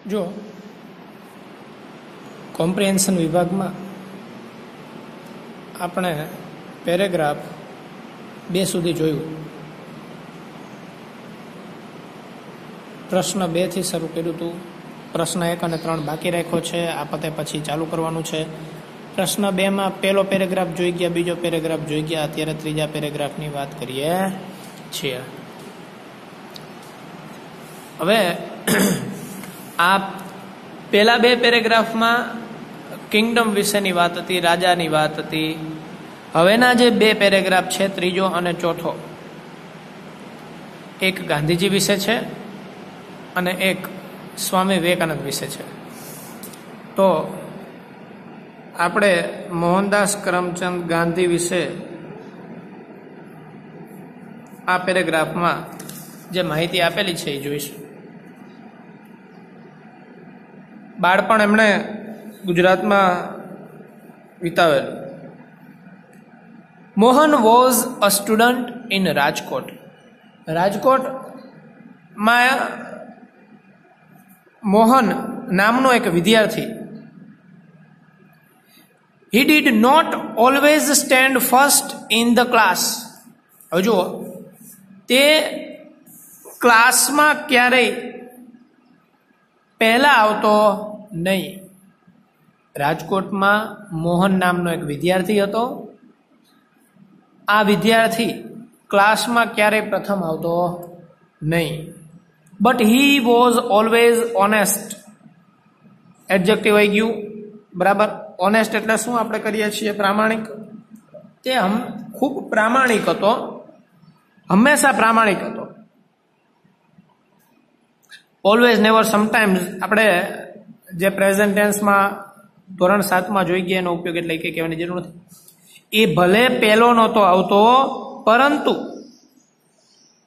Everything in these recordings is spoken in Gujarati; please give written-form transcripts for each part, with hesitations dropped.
જો કોમ્પ્રિહેન્શન વિભાગમાં આપણે પેરેગ્રાફ 2 સુધી જોયું. પ્રશ્ન 2 થી શરૂ કર્યું હતું. પ્રશ્ન 1 અને 3 બાકી રાખ્યો છે. આ પતે પછી ચાલુ કરવાનું છે. પ્રશ્ન 2 માં પહેલો પેરેગ્રાફ જોઈ ગયા, બીજો પેરેગ્રાફ જોઈ ગયા. અત્યારે ત્રીજા પેરેગ્રાફની વાત કરીએ છીએ. હવે આ પહેલા 2 પેરેગ્રાફમાં કિંગડમ વિશેની વાત હતી, રાજાની વાત હતી. હવેના જે 2 પેરેગ્રાફ છે, ત્રીજો અને ચોથો, એક ગાંધીજી વિશે છે અને એક સ્વામી વિવેકાનંદ વિશે છે. તો આપણે મોહનદાસ કરમચંદ ગાંધી વિશે આ પેરેગ્રાફમાં જે માહિતી આપેલી છે એ જોઈશું. બાળપણ એમણે ગુજરાતમાં વિતાવેલું. Mohan was a student in Rajkot. રાજકોટમાં મોહન નામનો એક વિદ્યાર્થી. He did not always stand first in the class. હવે જુઓ, તે ક્લાસમાં ક્યારેય પહેલા આવતો નહીં. રાજકોટમાં મોહન નામનો એક વિદ્યાર્થી હતો. આ વિદ્યાર્થી ક્લાસમાં ક્યારેય પ્રથમ આવતો નહીં. But he was always honest. Adjective આવી ગયું, બરાબર. ઓનેસ્ટ એટલે શું આપણે કરીએ છીએ? પ્રામાણિક. તે ખૂબ પ્રામાણિક હતો, હંમેશા પ્રામાણિક હતો. ઓલવેઝ, નેવર, સમટાઈમ્સ આપણે જે પ્રેઝન્ટ ટેન્સમાં ધોરણ 7માં જોઈ ગયા એનો ઉપયોગ એટલે કંઈ કહેવાની જરૂર નથી. એ ભલે પહેલો નહોતો આવતો, પરંતુ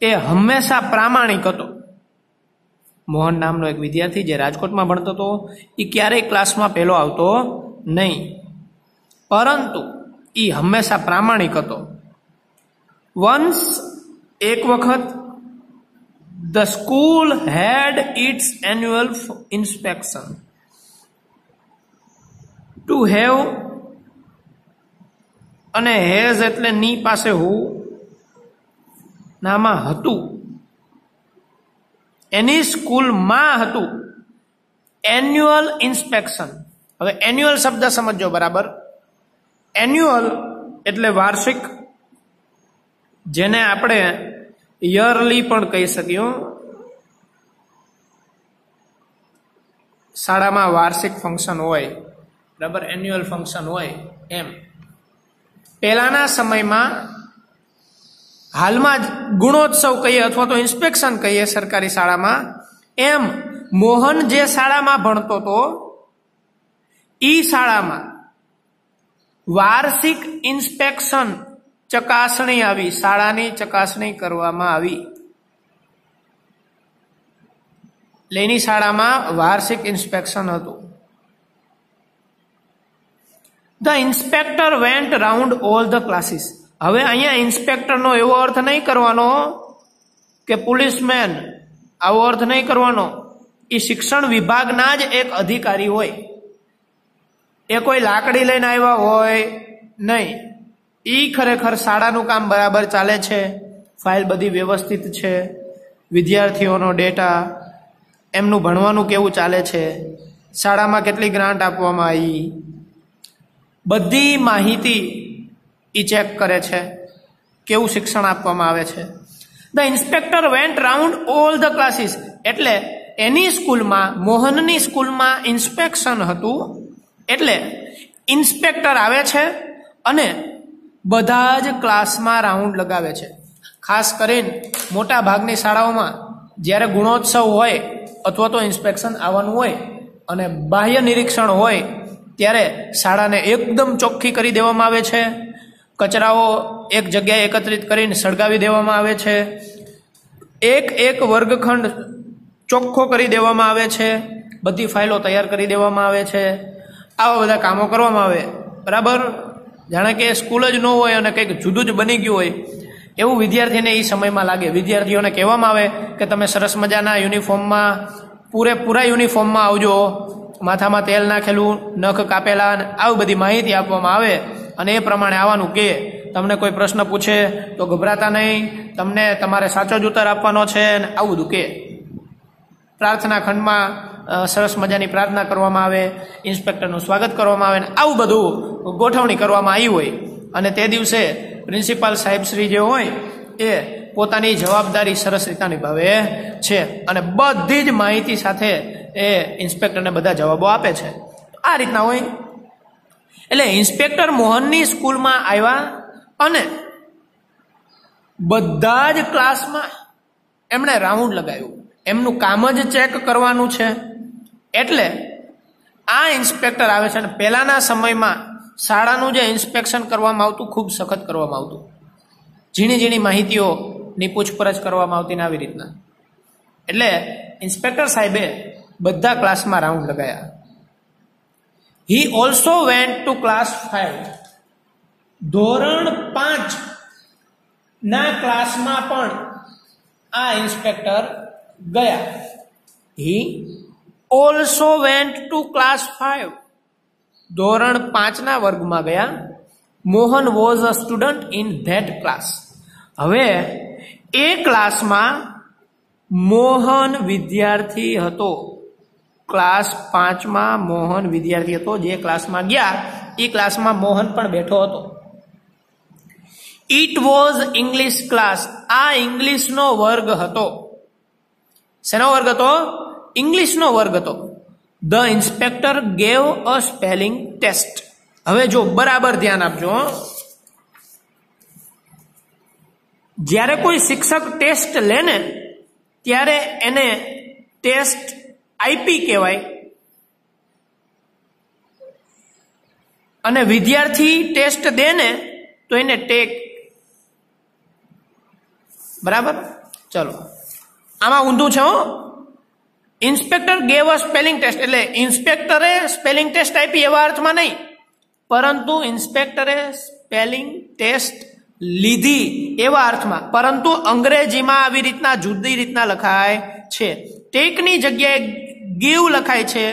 એ હંમેશા પ્રામાણિક હતો. મોહન નામનો એક વિદ્યાર્થી જે રાજકોટમાં ભણતો હતો, એ ક્યારેય ક્લાસમાં પહેલો આવતો નહીં, પરંતુ એ હંમેશા પ્રામાણિક હતો. વન્સ, એક વખત, the school had its annual inspection. To have અને હેઝ એટલે ની પાસે હું, નામાં હતું. એની સ્કૂલમાં હતું એન્યુઅલ ઇન્સ્પેક્શન. હવે એન્યુઅલ શબ્દ સમજો બરાબર. એન્યુઅલ એટલે વાર્ષિક, જેને આપણે યરલી પણ કહી શકીએ. શાળામાં વાર્ષિક ફંક્શન હોય, બરાબર, એન્યુઅલ ફંક્શન હોય એમ. પહેલાના સમયમાં, હાલમાં ગુણોત્સવ કહીએ અથવા તો ઇન્સ્પેક્શન કહીએ સરકારી શાળામાં, એમ મોહન જે શાળામાં ભણતો હતો ઈ શાળામાં વાર્ષિક ઇન્સ્પેક્શન, ચકાસણી આવી, શાળાની ચકાસણી કરવામાં આવી. એની શાળામાં વાર્ષિક ઇન્સ્પેક્શન હતું. The inspector vent round all the classes. હવે અહીંયા ઇન્સ્પેક્ટરનો એવો અર્થ નહીં કરવાનો કે પોલીસમેન, આવો અર્થ નહીં કરવાનો. એ શિક્ષણ વિભાગના જ એક અધિકારી હોય. એ કોઈ લાકડી લઈને આવ્યા હોય નહીં. એ ખરેખર શાળાનું કામ બરાબર ચાલે છે, ફાઇલ બધી વ્યવસ્થિત છે, વિદ્યાર્થીઓનો ડેટા, એમનું ભણવાનું કેવું ચાલે છે, શાળામાં કેટલી ગ્રાન્ટ આપવામાં આવી, બધી માહિતી એ ચેક કરે છે, કેવું શિક્ષણ આપવામાં આવે છે. The inspector vent round all the classes એટલે એની સ્કૂલમાં, મોહનની સ્કૂલમાં ઇન્સ્પેક્શન હતું. એટલે ઇન્સ્પેક્ટર આવે છે અને બધા જ ક્લાસમાં રાઉન્ડ લગાવે છે. ખાસ કરીને મોટા ભાગની શાળાઓમાં જ્યારે ગુણોત્સવ હોય અથવા તો ઇન્સ્પેક્શન આવવાનું હોય અને બાહ્ય નિરીક્ષણ હોય ત્યારે શાળાને એકદમ ચોખ્ખી કરી દેવામાં આવે છે. કચરાઓ એક જગ્યાએ એકત્રિત કરીને સળગાવી દેવામાં આવે છે. એક વર્ગખંડ ચોખ્ખો કરી દેવામાં આવે છે. બધી ફાઇલો તૈયાર કરી દેવામાં આવે છે. આવા બધા કામો કરવામાં આવે, બરાબર. જાણે કે સ્કૂલ જ ન હોય અને કંઈક જુદું જ બની ગયું હોય એવું વિદ્યાર્થીને એ સમયમાં લાગે. વિદ્યાર્થીઓને કહેવામાં આવે કે તમે સરસ મજાના યુનિફોર્મમાં પૂરેપૂરા યુનિફોર્મમાં આવજો, માથામાં તેલ નાખેલું, નખ કાપેલા, આવી બધી માહિતી આપવામાં આવે અને એ પ્રમાણે આવવાનું. કે તમને કોઈ પ્રશ્ન પૂછે તો ગભરાતા નહીં, તમને તમારે સાચો જ ઉત્તર આપવાનો છે ને આવું બધું. કે પ્રાર્થના ખંડમાં સરસ મજાની પ્રાર્થના કરવામાં આવે, ઇન્સ્પેક્ટરનું સ્વાગત કરવામાં આવે ને આવું બધું ગોઠવણી કરવામાં આવી હોય. અને તે દિવસે પ્રિન્સિપાલ સાહેબશ્રી જે હોય એ પોતાની જવાબદારી સરસ રીતે નિભાવે છે અને બધી જ માહિતી સાથે એ ઇન્સ્પેક્ટરને બધા જવાબો આપે છે. આ રીતના હોય. એટલે ઇન્સ્પેક્ટર મોહનની સ્કૂલમાં આવ્યા અને બધા જ ક્લાસમાં એમણે રાઉન્ડ લગાવ્યું. એમનું કામ જ ચેક કરવાનું છે. એટલે આ ઇન્સ્પેક્ટર આવે છે. અને પહેલાના સમયમાં શાળાનું જે ઇન્સ્પેક્શન કરવામાં આવતું ખૂબ સખત કરવામાં આવતું. ઝીણી ઝીણી માહિતીઓની પૂછપરછ કરવામાં આવતી ને આવી રીતના. એટલે ઇન્સ્પેક્ટર સાહેબે બધા ક્લાસમાં રાઉન્ડ લગાયા. He also went to class 5. ધોરણ 5 ના ક્લાસમાં પણ આ ઇન્સ્પેક્ટર ગયા. He also went to class 5. ધોરણ 5 ના વર્ગમાં ગયા. Mohan was a student in that class. હવે એ ક્લાસમાં મોહન વિદ્યાર્થી હતો. ક્લાસ 5માં મોહન વિદ્યાર્થી હતો. જે ક્લાસમાં ગયા એ ક્લાસમાં મોહન પણ બેઠો હતો. It was English class. આ ઇંગ્લિશનો વર્ગ હતો. શેનો વર્ગ હતો? ઇંગ્લિશનો વર્ગ હતો. The inspector gave a spelling test. હવે જો બરાબર ધ્યાન આપજો. જ્યારે કોઈ શિક્ષક ટેસ્ટ લે ને ત્યારે એને ટેસ્ટ આઈપી કહેવાય અને વિદ્યાર્થી ટેસ્ટ દે ને તો એને ટેક. બરાબર? ચલો, આમાં ઊંધું છે. Inspector gave a spelling test એટલે ઇન્સ્પેક્ટરે સ્પેલિંગ ટેસ્ટ આપી એવા અર્થમાં નહીં, પરંતુ ઇન્સ્પેક્ટરે સ્પેલિંગ ટેસ્ટ લીધી એવા અર્થમાં. પરંતુ અંગ્રેજીમાં આવી રીતના જુદી રીતના લખાય છે. ટેકની જગ્યાએ ગીવ લખાય છે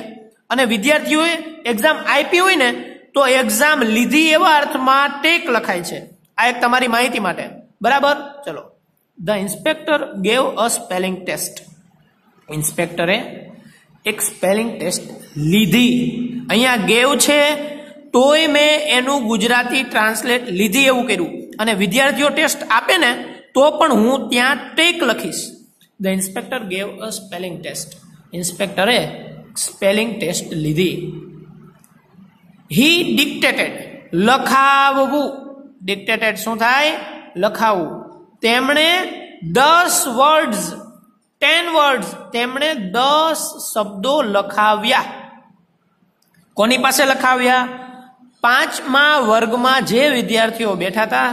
અને વિદ્યાર્થીઓએ એક્ઝામ આપી હોય ને તો એક્ઝામ લીધી એવા અર્થમાં ટેક લખાય છે. આ એક તમારી માહિતી માટે. બરાબર? ચલો. The inspector gave a spelling test. ઇન્સ્પેક્ટરે એક સ્પેલિંગ ટેસ્ટ લીધી. અહીંયા ગેવ છે તોય મેં એનું ગુજરાતી ટ્રાન્સલેટ લીધી એવું કર્યું. અને વિદ્યાર્થીઓ ટેસ્ટ આપે ને તો પણ હું ત્યાં ટેક લખીશ. The inspector gave a spelling test. ઇન્સ્પેક્ટરે સ્પેલિંગ ટેસ્ટ લીધી. હી ડિક્ટેટેડ. લખાવવું. ડિક્ટેટેડ શું થાય? લખાવવું. તેમણે 10 વર્ડ્સ 10 વર્ડ્સ તેમણે 10 શબ્દો લખાવ્યા. કોની પાસે લખાવ્યા? 5મા વર્ગમાં જે વિદ્યાર્થીઓ બેઠા હતા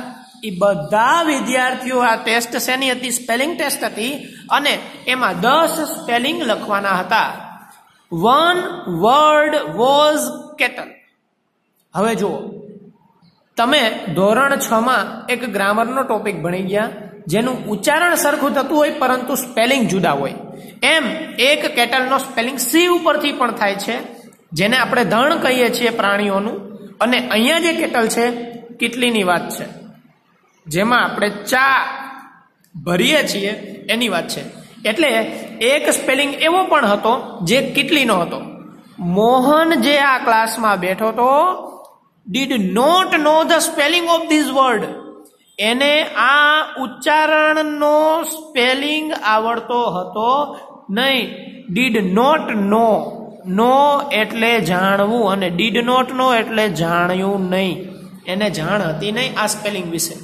એ બધા વિદ્યાર્થીઓ. આ ટેસ્ટ શેની હતી? સ્પેલિંગ ટેસ્ટ હતી. અને એમાં 10 સ્પેલિંગ લખવાના હતા. 1 વર્ડ વોઝ કેટલ. હવે જુઓ, તમે ધોરણ 6માં એક ગ્રામરનો ટોપિક ભણી ગયા જેનું ઉચ્ચારણ સરખું થતું હોય પરંતુ સ્પેલિંગ જુદા હોય. એમ એક કેટલનો સ્પેલિંગ સી ઉપરથી પણ થાય છે, જેને આપણે ધણ કહીએ છીએ પ્રાણીઓનું. અને અહીંયા જે કેટલ છે કેટલીની વાત છે, જેમાં આપણે ચા ભરીએ છીએ એની વાત છે. એટલે એક સ્પેલિંગ એવો પણ હતો જે કેટલીનો હતો. મોહન જે આ ક્લાસમાં બેઠો હતો did not know the spelling of this word. એને આ ઉચ્ચારણનો સ્પેલિંગ આવડતો હતો નહીં. did not know. નો એટલે જાણવું અને did not know એટલે જાણ્યું નહીં. એને જાણ હતી નહીં આ સ્પેલિંગ વિશે.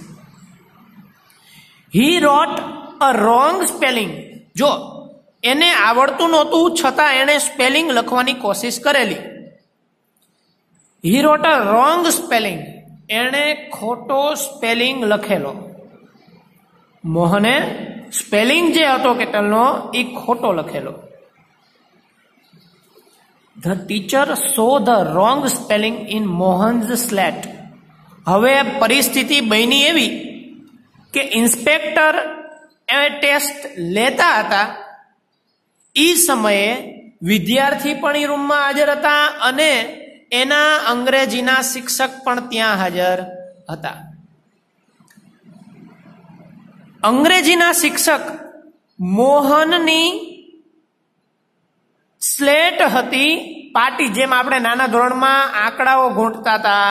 he wrote a wrong spelling. જો એને આવડતું નહોતું છતાં એને સ્પેલિંગ લખવાની કોશિશ કરેલી. he wrote a wrong spelling. એણે ખોટો સ્પેલિંગ લખેલો. મોહને સ્પેલિંગ જે હતો કેટલનો એ ખોટો લખેલો. The teacher saw the wrong spelling in Mohan's slate. હવે પરિસ્થિતિ બની એવી કે ઇન્સ્પેક્ટર એ ટેસ્ટ લેતા હતા એ સમયે વિદ્યાર્થી પણ એ રૂમમાં હાજર હતા અને એના અંગ્રેજીના શિક્ષક પણ ત્યાં હાજર હતા. અંગ્રેજીના શિક્ષક મોહનની સ્લેટ હતી પાટી, જેમ આપણે નાના ધોરણમાં આંકડાઓ ગૂંથતા હતા,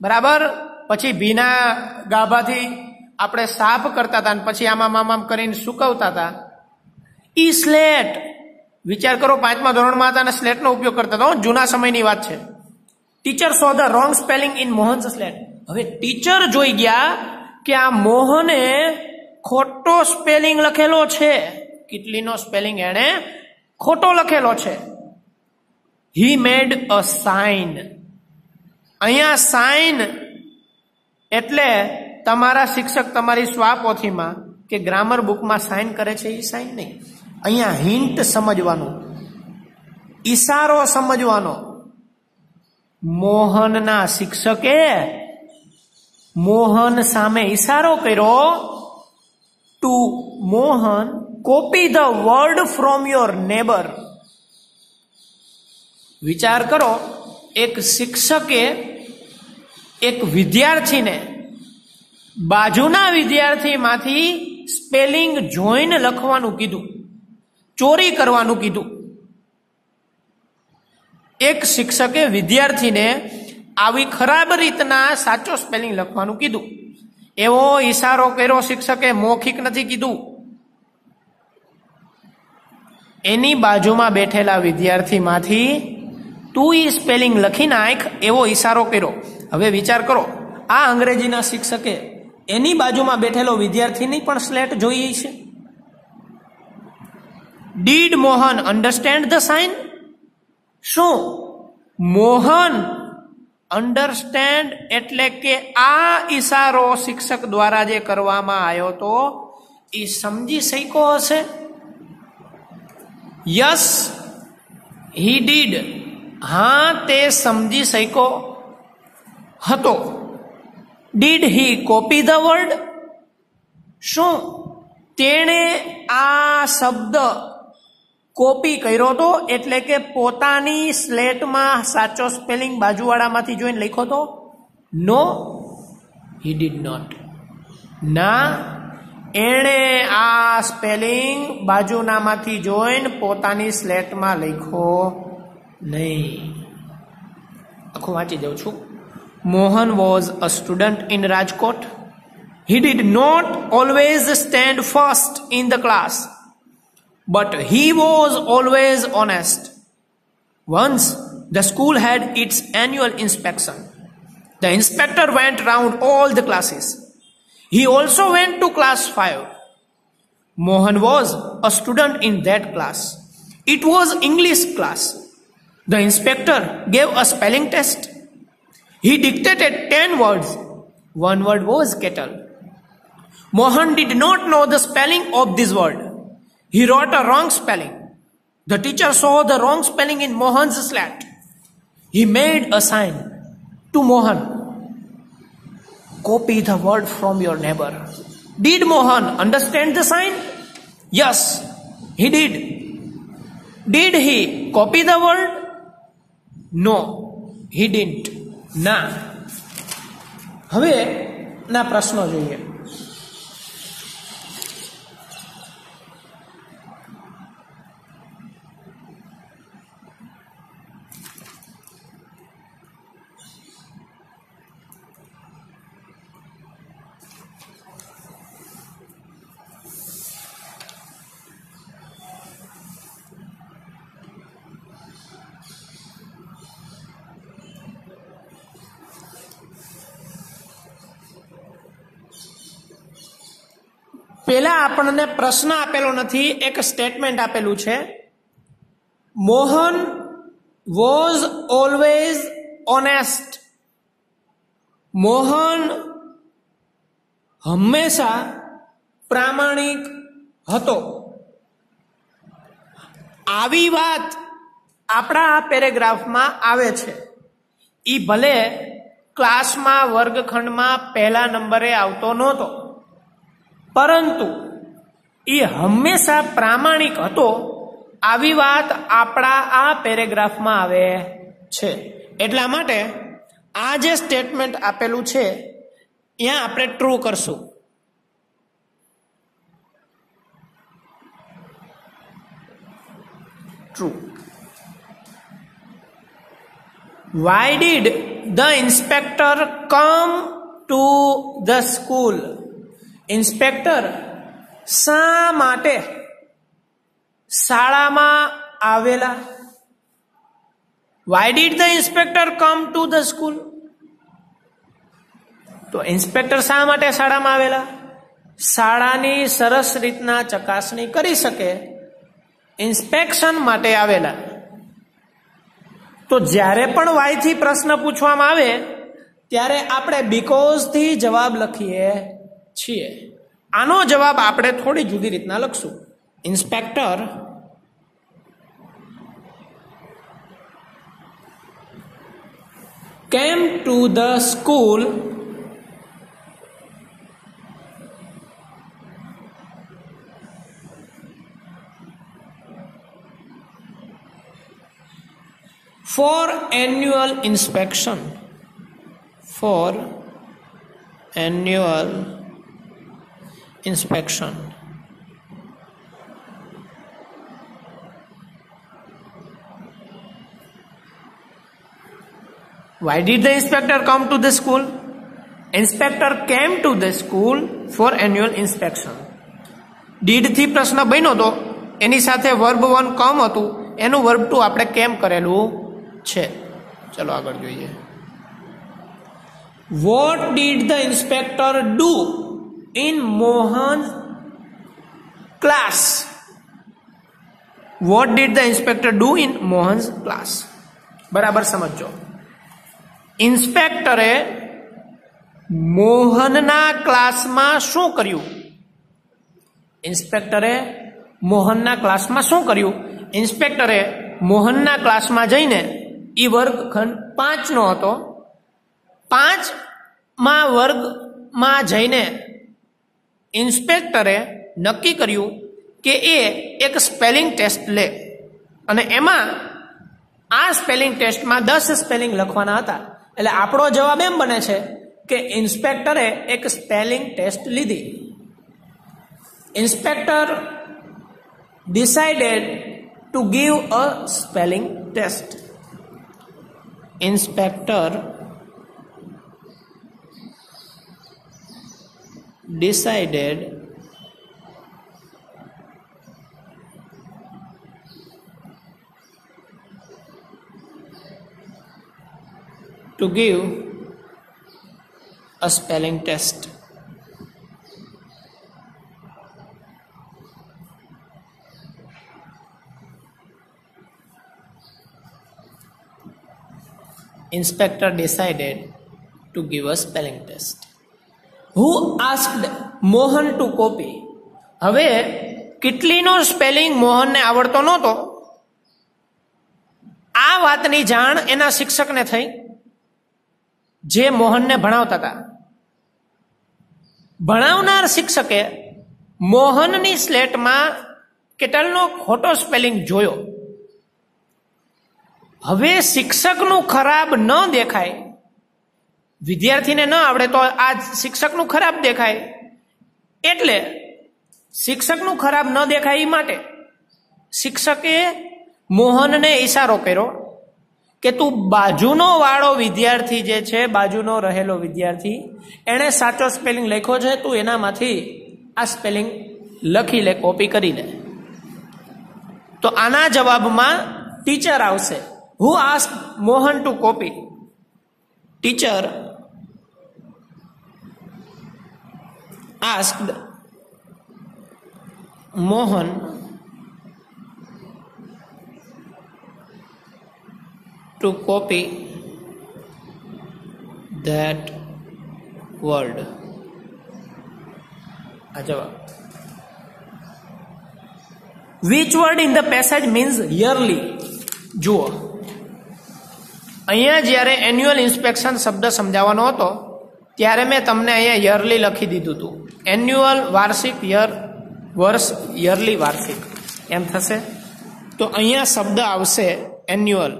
બરાબર, પછી ભીના ગાભાથી આપણે સાફ કરતા હતા અને પછી આમ કરીને સુકવતા હતા. ઈ સ્લેટ, વિચાર કરો, 5મા ધોરણમાં હતા અને સ્લેટનો ઉપયોગ કરતા હતા. જૂના સમયની વાત છે. Teacher saw the wrong spelling in Mohan's slate. હવે ટીચર જોઈ ગયા કે આ મોહને ખોટો સ્પેલિંગ લખેલો છે. કેટલીનો સ્પેલિંગ એણે ખોટો લખેલો છે. હી મેડ અ સાઇન. અહીંયા સાઇન એટલે તમારા શિક્ષક તમારી સ્વાપોથીમાં કે ગ્રામર બુકમાં સાઇન કરે છે એ સાઇન નહીં. અહીંયા હિન્ટ સમજવાનું, ઈશારો સમજવાનો. મોહનના શિક્ષકે મોહન સામે ઈશારો કર્યો. To Mohan copy the word from your neighbour. વિચાર કરો, એક શિક્ષકે એક વિદ્યાર્થીને બાજુના વિદ્યાર્થીમાંથી સ્પેલિંગ જોઈને લખવાનું કીધું, ચોરી કરવાનું કીધું. એક શિક્ષકે વિદ્યાર્થીને આવી ખરાબ રીતના સાચો સ્પેલિંગ લખવાનું કીધું. એવો ઈશારો કર્યો શિક્ષકે, મૌખિક નથી કીધું. એની બાજુમાં બેઠેલા વિદ્યાર્થીમાંથી તું ઈ સ્પેલિંગ લખી નાખ એવો ઈશારો કર્યો. હવે વિચાર કરો, આ અંગ્રેજીના શિક્ષકે એની બાજુમાં બેઠેલો વિદ્યાર્થીની પણ સ્લેટ જોઈ છે. Did Mohan understand the sign? શું મોહન અન્ડરસ્ટેન્ડ એટલે કે આ ઈશારો શિક્ષક દ્વારા જે કરવામાં આવ્યો તો એ સમજી શક્યો હશે? Yes he did. હા, તે સમજી શક્યો હતો. Did he copy the word? શું તેણે આ શબ્દ કોપી કર્યો હતો, એટલે કે પોતાની સ્લેટમાં સાચો સ્પેલિંગ બાજુવાળામાંથી જોઈને લખ્યો હતો? નો, હી ડીડ નોટ. ના, એણે આ સ્પેલિંગ બાજુનામાંથી જોઈને પોતાની સ્લેટમાં લખ્યો નહીં. આખું વાંચી દઉં છું. Mohan was a student in Rajkot. He did not always stand first in the class, but he was always honest. Once the school had its annual inspection. The inspector went round all the classes. He also went to class 5. Mohan was a student in that class. It was English class. The inspector gave a spelling test. He dictated 10 words. One word was kettle. Mohan did not know the spelling of this word. He wrote a wrong spelling. The teacher saw the wrong spelling in Mohan's slate. He made a sign to Mohan. Copy the word from your neighbor. Did Mohan understand the sign? Yes, he did. Did he copy the word? No, he didn't. ના. હવે ના પ્રશ્નો જોઈએ. પેલા આપણને પ્રશ્ન આપેલો નથી, એક સ્ટેટમેન્ટ આપેલું છે. Mohan was always honest. Mohan હંમેશા પ્રામાણિક હતો. આવી વાત આપણા આ પેરેગ્રાફમાં આવે છે. ઈ ભલે ક્લાસમાં વર્ગખંડમાં પહેલા નંબરે આવતો નહોતો, પરંતુ એ હંમેશા પ્રામાણિક હતો. આવી વાત આપણા આ પેરેગ્રાફમાં આવે છે. એટલા માટે આ જે સ્ટેટમેન્ટ આપેલું છે ત્યાં આપણે ટ્રુ કરશું. True. Why did the inspector come to the school? Inspector શા માટે શાળામાં આવેલા? Why did the inspector come to the school? તો ઇન્સ્પેક્ટર શા માટે શાળામાં આવેલા? શાળાની સરસ રીતના ચકાસણી કરી શકે, ઇન્સ્પેક્શન માટે આવેલા. તો જ્યારે પણ વાય થી પ્રશ્ન પૂછવામાં આવે ત્યારે આપણે બીકોઝ થી જવાબ લખીએ છીએ. આનો જવાબ આપણે થોડી જુદી રીતના લખશું. Inspector came to the school for annual inspection. For annual inspection. Why did the inspector come to the school? Inspector came to the school for annual inspection. Did થી પ્રશ્ન બન્યો તો એની સાથે વર્બ 1 કમ હતું, એનું વર્બ 2 આપણે કેમ કરેલું છે. ચલો આગળ જોઈએ. What did the inspector do in Mohan's class? What did the inspector do in Mohan's class? બરાબર સમજો. ઇન્સ્પેક્ટરે મોહનના ક્લાસમાં શું કર્યું? ઇન્સ્પેક્ટરે મોહનના ક્લાસમાં શું કર્યું? ઇન્સ્પેક્ટરે મોહનના ક્લાસમાં જઈને, ઈ વર્ગખંડ 5 નો હતો, 5 વર્ગમાં જઈને ઇન્સ્પેક્ટરે નક્કી કર્યું કે એ એક સ્પેલિંગ ટેસ્ટ લે અને એમાં આ સ્પેલિંગ ટેસ્ટમાં 10 સ્પેલિંગ લખવાના હતા. એટલે આપણો જવાબ એમ બને છે કે ઇન્સ્પેક્ટરે એક સ્પેલિંગ ટેસ્ટ લીધી. Inspector decided to give a spelling test. Inspector decided to give a spelling test. Inspector decided to give a spelling test. Who asked Mohan to copy? હવે કેટલીનો સ્પેલિંગ મોહનને આવડતો નહોતો. આ વાતની જાણ એના શિક્ષકને થઈ જે મોહનને ભણાવતા હતા. ભણાવનાર શિક્ષકે મોહનની સ્લેટમાં કેટલાનો ખોટો સ્પેલિંગ જોયો. હવે શિક્ષકનું ખરાબ ન દેખાય, વિદ્યાર્થીને ન આવડે તો આ શિક્ષકનું ખરાબ દેખાય, એટલે શિક્ષકનું ખરાબ ન દેખાય એ માટે શિક્ષકે મોહનને ઈશારો કર્યો કે તું બાજુનો વાળો વિદ્યાર્થી જે છે, બાજુનો રહેલો વિદ્યાર્થી, એણે સાચો સ્પેલિંગ લખ્યો છે, તું એનામાંથી આ સ્પેલિંગ લખી લે, કોપી કરી લે. તો આના જવાબમાં ટીચર આવશે. Who asked Mohan to copy? Teacher asked Mohan to copy that word. આ જવાબ. Which word in the passage means yearly? જુઓ, અહીંયા જ્યારે એન્યુઅલ ઇન્સ્પેક્શન શબ્દ સમજાવવાનો હતો ત્યારે મેં તમને અહીંયા યરલી લખી દીધું હતું. એન્યુઅલ વાર્ષિક, યર વર્ષ, યરલી વાર્ષિક એમ થશે. तो अहींया शब्द आवशे एन्युअल।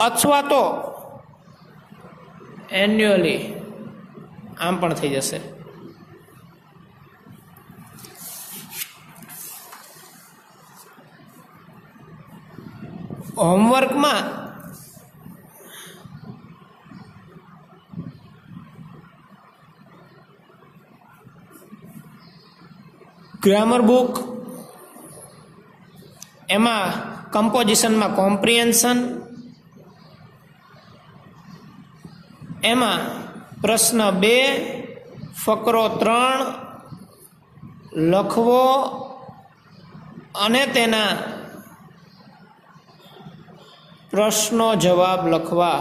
अथवा तो एन्युअली आम पण थई जशे। होमवर्क में ग्रामर बुक एमा कंपोजिशन में कॉम्प्रिहेन्शन एमा प्रश्न 2 फकरो 3 लखवो अने तेना प्रश्नो जवाब लखवा।